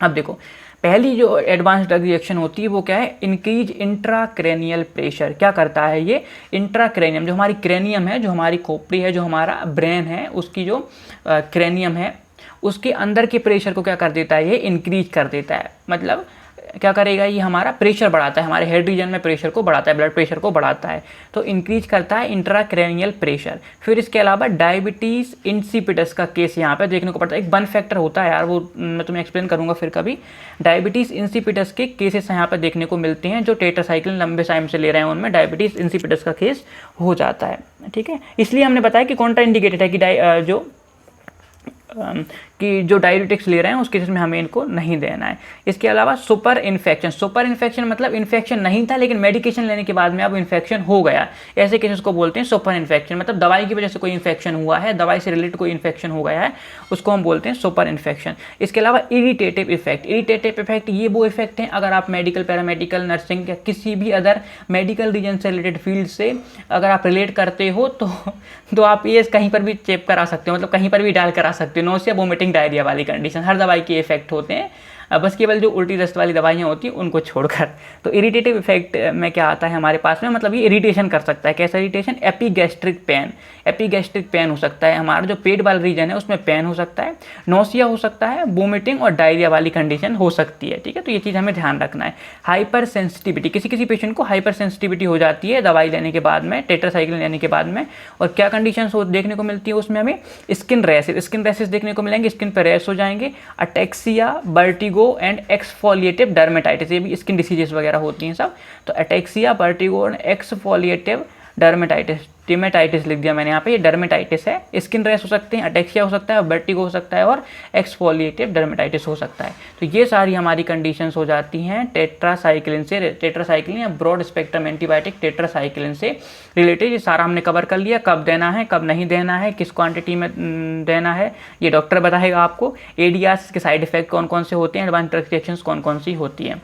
अब देखो, पहली जो एडवांस ड्रग रिएक्शन होती है वो क्या है, इंक्रीज इंट्राक्रेनियल प्रेशर। क्या करता है ये, इंट्राक्रेनियम, जो हमारी क्रेनियम है, जो हमारी खोपड़ी है, जो हमारा ब्रेन है, उसकी जो क्रेनियम है उसके अंदर के प्रेशर को क्या कर देता है, ये इंक्रीज कर देता है। मतलब क्या करेगा, ये हमारा प्रेशर बढ़ाता है, हमारे हेड रीजन में प्रेशर को बढ़ाता है, ब्लड प्रेशर को बढ़ाता है, तो इंक्रीज करता है इंट्राक्रेनियल प्रेशर। फिर इसके अलावा डायबिटीज़ इंसिपिडस का केस यहाँ पे देखने को पड़ता है। एक 1 फैक्टर होता है यार, वो मैं तुम्हें एक्सप्लेन करूँगा फिर कभी। डायबिटीज़ इंसिपिडस के केसेस यहाँ पर देखने को मिलते हैं, जो टेट्रासाइक्लिन लंबे टाइम से ले रहे हैं उनमें डायबिटीज़ इंसिपिडस का केस हो जाता है, ठीक है। इसलिए हमने बताया कि कॉन्ट्रा इंडिकेटेड है कि जो डायबिटिक्स ले रहे हैं उस केस में हमें इनको नहीं देना है। इसके अलावा सुपर इन्फेक्शन मतलब इन्फेक्शन नहीं था लेकिन मेडिकेशन लेने के बाद में अब इन्फेक्शन हो गया, ऐसे केसेस को बोलते हैं सुपर इन्फेक्शन। मतलब दवाई की वजह से कोई इन्फेक्शन हुआ है, दवाई से रिलेटेड कोई इन्फेक्शन हो गया है, उसको हम बोलते हैं सुपर इन्फेक्शन। इसके अलावा इरिटेटिव इफेक्ट ये वो इफेक्ट हैं, अगर आप मेडिकल, पैरामेडिकल, नर्सिंग या किसी भी अदर मेडिकल रीजन से रिलेटेड फील्ड से अगर आप रिलेट करते हो तो आप ये कहीं पर भी चेप करा सकते हो, मतलब कहीं पर भी डाल करा सकते हो। नोसिया, वोमिटिंग, डायरिया वाली कंडीशन हर दवाई के इफेक्ट होते हैं, बस केवल जो उल्टी दस्त वाली दवाइयाँ होती हैं उनको छोड़कर। तो इरिटेटिव इफेक्ट में क्या आता है हमारे पास में, मतलब ये इरिटेशन कर सकता है। कैसा इरिटेशन, एपीगैस्ट्रिक पेन हो सकता है, हमारा जो पेट वाला रीजन है उसमें पेन हो सकता है, नोसिया हो सकता है, वोमिटिंग और डायरिया वाली कंडीशन हो सकती है, ठीक है। तो ये चीज़ हमें ध्यान रखना है। हाइपर सेंसिटिविटी, किसी पेशेंट को हाइपर सेंसिटिविटी हो जाती है दवाई लेने के बाद में, टेट्रासाइक्लिन लेने के बाद में। और क्या कंडीशन देखने को मिलती है उसमें, हमें स्किन रैशेस देखने को मिलेंगे, स्किन पर रैश हो जाएंगे, ataxia, vertigo and exfoliative dermatitis, ये भी स्किन डिसीजेस वगैरह होती हैं सब। तो ataxia, vertigo and exfoliative dermatitis लिख दिया मैंने यहाँ पे, ये डर्मेटाइटिस है। स्किन रैश हो सकते हैं, अटैक्सिया हो सकता है, वर्टिगो हो सकता है और एक्सफोलिएटिव डर्मेटाइटिस हो सकता है। तो ये सारी हमारी कंडीशंस हो जाती हैं टेट्रासाइक्लिन या ब्रॉड स्पेक्ट्रम एंटीबायोटिक टेट्रासाइक्लिन से रिलेटेड। ये सारा हमने कवर कर लिया, कब देना है, कब नहीं देना है, किस क्वांटिटी में देना है, ये डॉक्टर बताएगा आपको। एडीआरस के साइड इफेक्ट कौन कौन से होते हैं, एडवांस ड्रग रिएक्शंस कौन कौन सी होती हैं,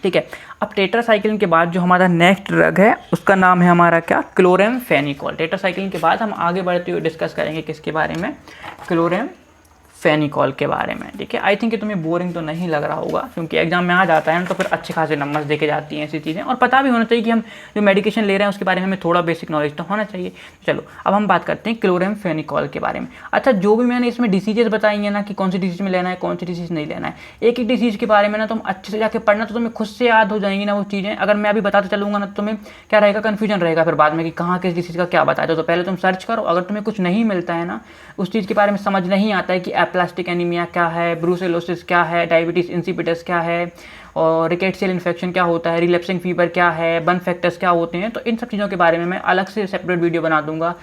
ठीक है। अब टेट्रासाइक्लिन के बाद जो हमारा नेक्स्ट ड्रग है उसका नाम है हमारा क्या, क्लोरेमफेनिकोल। टेट्रासाइक्लिन के बाद हम आगे बढ़ते हुए डिस्कस करेंगे किसके बारे में, क्लोरेमफेनिकोल के बारे में, ठीक है। आई थिंक कि तुम्हें बोरिंग तो नहीं लग रहा होगा, क्योंकि एग्जाम में आ जाता है ना तो फिर अच्छे खासे नंबर्स देके जाती हैं ऐसी चीज़ें, और पता भी होना चाहिए कि हम जो मेडिकेशन ले रहे हैं उसके बारे में हमें थोड़ा बेसिक नॉलेज तो होना चाहिए। चलो अब हम बात करते हैं क्लोरेमफेनिकोल के बारे में। अच्छा, जो भी मैंने इसमें डिसीजेज बताई है ना कि कौन सी डिसीज में लेना है, कौन सी डिसीज नहीं लेना है, एक एक डिसीज के बारे में ना तुम अच्छे से जाके पढ़ना, तो तुम्हें खुद से याद हो जाएंगी ना वो चीज़ें। अगर मैं अभी बताते चलूँगा ना तो तुम्हें क्या रहेगा, कन्फ्यूजन रहेगा फिर बाद में कि कहाँ किस डिसीज का क्या बताया। तो पहले तुम सर्च करो, अगर तुम्हें कुछ नहीं मिलता है ना, उस चीज़ के बारे में समझ नहीं आता है कि एप्लास्टिक एनीमिया क्या है, ब्रूसेलोसिस क्या है, डायबिटीज़ इंसिपिडस क्या है, और रिकेट्सियल इन्फेक्शन क्या होता है, रिलैप्सिंग फीवर क्या है, बर्न फैक्टर्स क्या होते हैं, तो इन सब चीज़ों के बारे में मैं अलग से सेपरेट वीडियो बना दूंगा।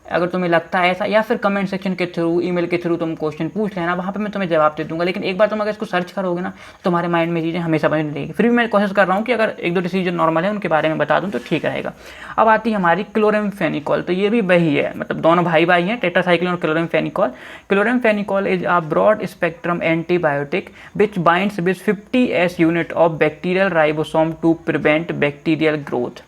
अगर तुम्हें लगता है ऐसा, या फिर कमेंट सेक्शन के थ्रू, ईमेल के थ्रू तुम क्वेश्चन पूछ लेना, वहाँ पे मैं तुम्हें जवाब दे दूंगा। लेकिन एक बार तुम अगर इसको सर्च करोगे ना तुम्हारे माइंड में चीज़ें हमेशा बनी रहेगी। फिर भी मैं कोशिश कर रहा हूँ कि अगर एक दो डिसीजन नॉर्मल है उनके बारे में बता दूँ तो ठीक रहेगा। अब आती है हमारी क्लोरेमफेनिकोल, तो ये भी वही है, मतलब दोनों भाई हैं, टेट्रासाइक्लिन और chloramphenicol. Chloramphenicol is a broad spectrum antibiotic which binds with 50S unit of bacterial ribosome to prevent bacterial growth.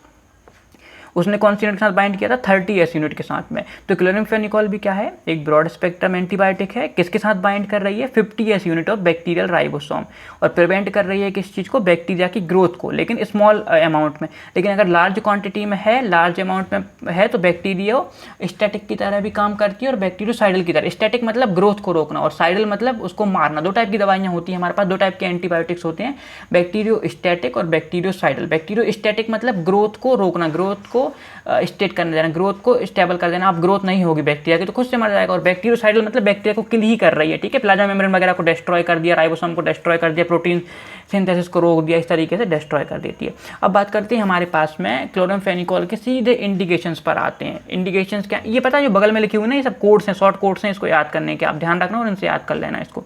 उसने कौन सी यूनिट के साथ बाइंड किया था, 30S यूनिट के साथ में। तो क्लोरेमफेनिकोल भी क्या है, एक ब्रॉड स्पेक्ट्रम एंटीबायोटिक है, किसके साथ बाइंड कर रही है, 50S unit of bacterial ribosome, और प्रिवेंट कर रही है किस चीज़ को, बैक्टीरिया की ग्रोथ को, लेकिन स्मॉल अमाउंट में। लेकिन अगर लार्ज क्वांटिटी में है, लार्ज अमाउंट में है, तो बैक्टीरिया स्टैटिक की तरह भी काम करती है और बैक्टीरियोसाइडल की तरह। स्टैटिक मतलब ग्रोथ को रोकना और साइडल मतलब उसको मारना। दो टाइप की दवाइयाँ होती हैं हमारे पास, दो टाइप के एंटीबायोटिक्स होते हैं, बैक्टीरियोस्टैटिक और बैक्टीरियोसाइडल। बैक्टीरियोस्टैटिक मतलब ग्रोथ को रोकना, ग्रोथ को को स्टेट करने देना, ग्रोथ को स्टेबल कर देना। अब ग्रोथ नहीं होगी बैक्टीरिया की तो खुद से मर जाएगा। और बैक्टीरियोसाइडल मतलब बैक्टीरिया को किल ही कर रही है, ठीक है। प्लाज्मा मेम्ब्रेन वगैरह को डिस्ट्रॉय कर दिया, राइबोसोम को डिस्ट्रॉय कर दिया, प्रोटीन सिंथेसिस को रोक दिया, इस तरीके से डिस्ट्रॉय कर देती है। अब बात करते हैं हमारे पास में क्लोरामफेनिकोल के सीधे इंडिकेशंस पर आते हैं। इंडिकेशंस क्या, ये पता है जो बगल में लिखे हुए ना, ये सब कोड्स हैं, शॉर्ट कोड्स हैं, इसको याद करने के आप ध्यान रखना और इनसे याद कर लेना इसको।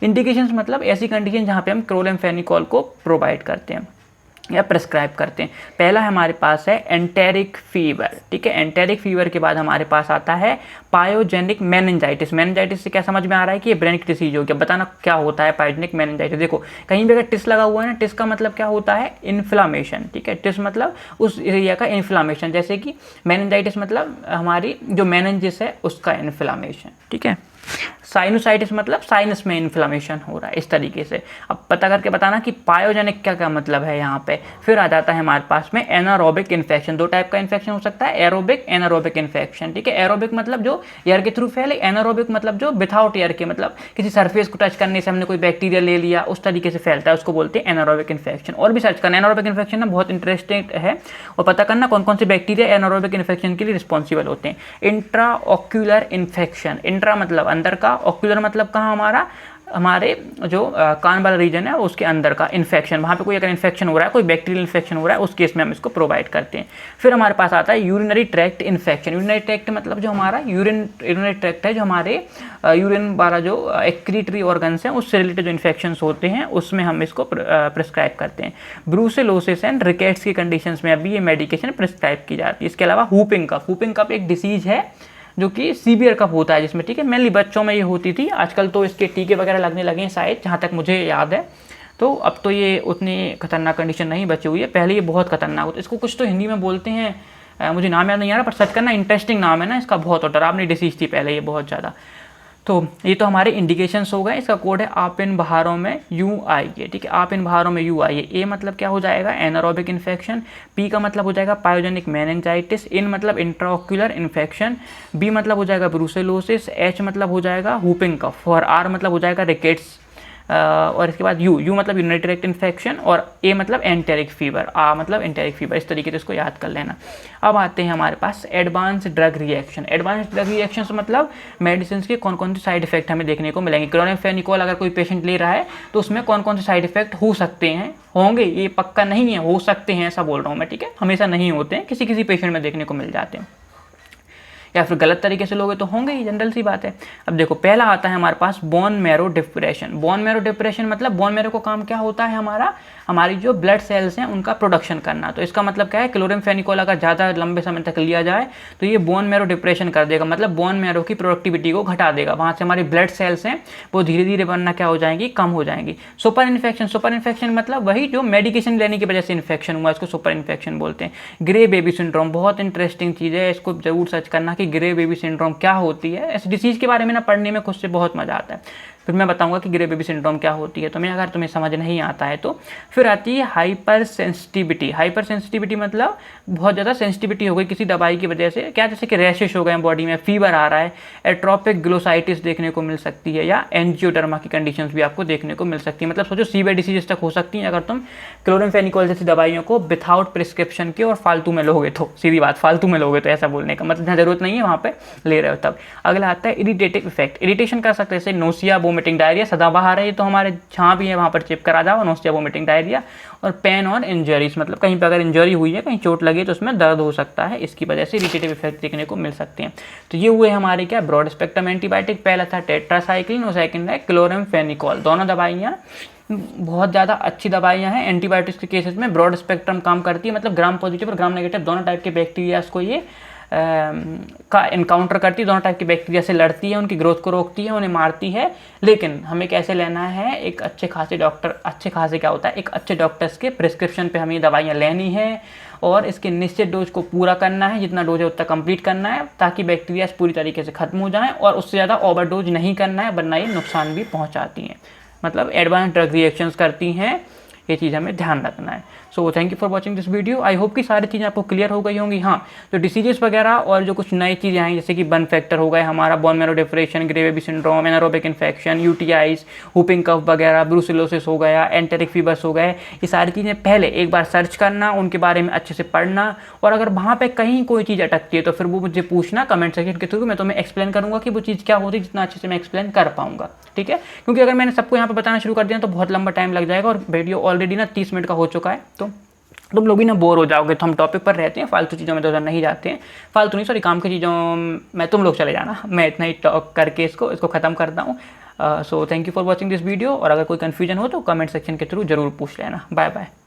इंडिकेशंस मतलब ऐसी कंडीशन जहाँ पे हम क्लोरामफेनिकोल को प्रोवाइड करते हैं या प्रेस्क्राइब करते हैं। पहला हमारे पास है एंटेरिक फीवर, ठीक है। एंटेरिक फीवर के बाद हमारे पास आता है पायोजेनिक मेनिंजाइटिस। मेनिंजाइटिस से क्या समझ में आ रहा है कि ये ब्रेन की डिसीज हो गया। बताना क्या होता है पायोजेनिक मेनिंजाइटिस। देखो कहीं भी अगर टिस लगा हुआ है ना, टिस का मतलब क्या होता है, इन्फ्लामेशन, ठीक है। टिस मतलब उस एरिया का इन्फ्लामेशन, जैसे कि मेनिंजाइटिस मतलब हमारी जो मेनिंजिस है उसका इन्फ्लामेशन, ठीक है। साइनोसाइटिस मतलब साइनस में इन्फ्लामेशन हो रहा है, इस तरीके से। अब पता करके बताना कि पायोजेनिक क्या क्या मतलब है यहाँ पे। फिर आ जाता है हमारे पास में एनारोबिक इन्फेक्शन। दो टाइप का इन्फेक्शन हो सकता है, एरोबिक, एनारोबिक इन्फेक्शन, ठीक है। एरोबिक मतलब जो एयर के थ्रू फैले, एनारोबिक मतलब जो विदाउट एयर के, मतलब किसी सरफेस को टच करने से हमने कोई बैक्टीरिया ले लिया उस तरीके से फैलता है, उसको बोलते हैं एनारोबिक इन्फेक्शन। और भी सर्च करना, एनारोबिक इन्फेक्शन ना बहुत इंटरेस्टिंग है, और पता करना कौन कौन से बैक्टीरिया एनारोबिक इन्फेक्शन के लिए रिस्पॉन्सिबल होते हैं। इंट्रा ऑक्यूलर इन्फेक्शन, इंट्रा मतलब अंदर का, ऑक्यूलर मतलब कहाँ हमारा, हमारे जो कान वाला रीजन है उसके अंदर का इन्फेक्शन, वहाँ पे कोई अगर इन्फेक्शन हो रहा है, कोई बैक्टीरियल इन्फेक्शन हो रहा है, उस केस में हम इसको प्रोवाइड करते हैं। फिर हमारे पास आता है urinary tract infection. Urinary tract मतलब जो हमारा यूरिनरी ट्रैक्ट है, जो हमारे यूरिन वाला जो एक्रीटरी ऑर्गन्स हैं उससे रिलेटेड जो इन्फेक्शंस होते हैं उसमें हम इसको प्रिस्क्राइब करते हैं। ब्रूसेलोसिस एंड रिकेट्स की कंडीशंस में अभी ये मेडिकेशन प्रिस्क्राइब की जाती है। इसके अलावा हुपिंग कफ, हुपिंग कफ एक डिसीज है जो कि सीवियर कफ होता है जिसमें, ठीक है, मेनली बच्चों में ये होती थी। आजकल तो इसके टीके वगैरह लगने लगे हैं शायद, जहाँ तक मुझे याद है। तो अब तो ये उतनी खतरनाक कंडीशन नहीं बची हुई है, पहले ये बहुत खतरनाक होता है। इसको कुछ तो हिंदी में बोलते हैं, मुझे नाम याद नहीं आ रहा, पर सर्च करना, इंटरेस्टिंग नाम है ना इसका बहुत, और डरावनी डिसीज थी पहले ये बहुत ज़्यादा। तो ये तो हमारे इंडिकेशंस हो गए। इसका कोड है आप इन बाहरों में यू आइए, ठीक है। आप इन बाहरों में यू आइए। ए मतलब क्या हो जाएगा, एनारोबिक इन्फेक्शन। पी का मतलब हो जाएगा पायोजेनिक मेनिंजाइटिस। इन मतलब इंट्राओक्यूलर इन्फेक्शन। बी मतलब हो जाएगा ब्रूसेलोसिस। एच मतलब हो जाएगा हुपिंग कफ। और आर मतलब हो जाएगा रिकेट्स। और इसके बाद यू मतलब यूरिनरी ट्रैक्ट इन्फेक्शन। और ए मतलब एंटेरिक फीवर, आ मतलब एंटेरिक फीवर। इस तरीके से इसको याद कर लेना। अब आते हैं हमारे पास advance drug reaction. Advance drug reaction मतलब मेडिसिन के कौन कौन से साइड इफेक्ट हमें देखने को मिलेंगे। क्लोरामफेनिकोल अगर कोई पेशेंट ले रहा है तो उसमें कौन कौन से साइड इफेक्ट हो सकते हैं, होंगे, ये पक्का नहीं है, हो सकते हैं ऐसा बोल रहा हूँ मैं, ठीक है। हमेशा नहीं होते हैं, किसी किसी पेशेंट में देखने को मिल जाते हैं, या फिर गलत तरीके से लोगे तो होंगे ही, जनरल सी बात है। अब देखो पहला आता है हमारे पास bone marrow depression. Bone marrow depression मतलब बोन मैरो को काम क्या होता है, हमारी जो ब्लड सेल्स हैं उनका प्रोडक्शन करना। तो इसका मतलब क्या है, क्लोरामफेनिकोल अगर ज़्यादा लंबे समय तक लिया जाए तो ये बोन मैरो डिप्रेशन कर देगा, मतलब बोन मैरो की प्रोडक्टिविटी को घटा देगा। वहाँ से हमारी ब्लड सेल्स हैं वो धीरे धीरे बनना क्या हो जाएंगी, कम हो जाएंगी। सुपर इन्फेक्शन, सुपर इन्फेक्शन मतलब वही जो मेडिकेशन लेने की वजह से इन्फेक्शन हुआ, इसको सुपर इन्फेक्शन बोलते हैं। ग्रे बेबी सिंड्रोम बहुत इंटरेस्टिंग चीज़ है, इसको जरूर सर्च करना कि ग्रे बेबी सिंड्रोम क्या होती है। इस डिसीज़ के बारे में ना पढ़ने में खुद से बहुत मजा आता है। फिर मैं बताऊंगा कि ग्रे बेबी सिंड्रोम क्या होती है, अगर तुम्हें समझ नहीं आता है तो। फिर आती है हाइपर सेंसिटिविटी। हाइपर सेंसिटिविटी मतलब बहुत ज़्यादा सेंसिटिविटी हो गई किसी दवाई की वजह से, क्या जैसे कि रैशेस हो गए बॉडी में, फीवर आ रहा है, एट्रोपिक ग्लोसाइटिस देखने को मिल सकती है, या एंजियोडर्मा की कंडीशंस भी आपको देखने को मिल सकती है। मतलब सोचो सीवियर डिसीजेस तक हो सकती हैं अगर तुम क्लोरामफेनिकोल जैसी दवाइयों को विदाउट प्रिस्क्रिप्शन के और फालतू में लोगे तो। सीधी बात, फालतू में लोगे तो, ऐसा बोलने का मतलब जहाँ जरूरत नहीं है वहाँ पे ले रहे हो तब। अगला आता है इरिटेटिव इफेक्ट। इरिटेशन कर सकते हैं जैसे नोसिया, वोमिटिंग, डायरिया, सदाबहार है तो हमारे जहाँ भी है वहाँ पर चिप करा जाओ, नोसिया, वोमिटिंग, डायरिया। और पेन और इंजरीज मतलब कहीं पर अगर इंजरी हुई है, कहीं चोट लगी तो उसमें दर्द हो सकता है, इसकी वजह से इरिटेटिव इफेक्ट देखने को मिल सकते हैं। तो ये हुए हमारे क्या ब्रॉड स्पेक्ट्रम एंटीबायोटिक। पहला था टेट्रासाइक्लिन और सेकंड है क्लोरामफेनिकोल। दोनों दवाइयाँ बहुत ज़्यादा अच्छी दवाइयाँ हैं। एंटीबायोटिक्स के केसेस में ब्रॉड स्पेक्ट्रम काम करती है, मतलब ग्राम पॉजिटिव और ग्राम नेगेटिव दोनों टाइप के बैक्टीरियाज को ये का इनकाउंटर करती है, दोनों टाइप के बैक्टीरिया से लड़ती है, उनकी ग्रोथ को रोकती है, उन्हें मारती है। लेकिन हमें कैसे लेना है, एक अच्छे खासे डॉक्टर, अच्छे खासे क्या होता है, एक अच्छे डॉक्टर्स के प्रिस्क्रिप्शन पे हमें दवाइयाँ लेनी है और इसके निश्चित डोज को पूरा करना है, जितना डोज है उतना कंप्लीट करना है ताकि बैक्टीरिया पूरी तरीके से खत्म हो जाएं, और उससे ज़्यादा ओवरडोज नहीं करना है वरना ये नुकसान भी पहुँचाती हैं। मतलब एडवांस ड्रग रिएक्शंस करती हैं ये चीज़ हमें ध्यान रखना है। So thank you for watching this video. I hope कि सारी चीज़ें आपको क्लियर हो गई होंगी। हाँ, जो डिसीजेस वगैरह और जो कुछ नई चीज़ें आई जैसे कि बर्न फैक्टर हो गए, हमारा bone marrow depression, grey baby syndrome, anaerobic infection, UTIs, whooping cough वगैरह, ब्रूसिलोसिस हो गया, एंटेरिक फीवर्स हो गए, ये सारी चीज़ें पहले एक बार सर्च करना, उनके बारे में अच्छे से पढ़ना, और अगर वहाँ पे कहीं कोई चीज़ अटकती है तो फिर वो मुझे पूछना कमेंट सेक्शन के थ्रू। मैं तुम्हें एक्सप्लेन करूँगा कि वो चीज़ क्या होती है, जितना अच्छे से मैं एक्सप्लेन कर पाऊँगा। ठीक है, क्योंकि अगर मैंने सबको यहाँ पे बताना शुरू कर दिया तो बहुत लंबा टाइम लग जाएगा, और वीडियो ऑलरेडी ना 30 मिनट का हो चुका है, तो तुम लोग भी ना बोर हो जाओगे। तो हम टॉपिक पर रहते हैं, फालतू चीज़ों में तो नहीं जाते हैं, फालतू नहीं, सॉरी, काम की चीज़ों में तुम लोग चले जाना। मैं इतना ही टॉक करके इसको ख़त्म करता हूँ। So thank you for watching this video, और अगर कोई कन्फ्यूजन हो तो कमेंट सेक्शन के थ्रू जरूर पूछ लेना। Bye bye.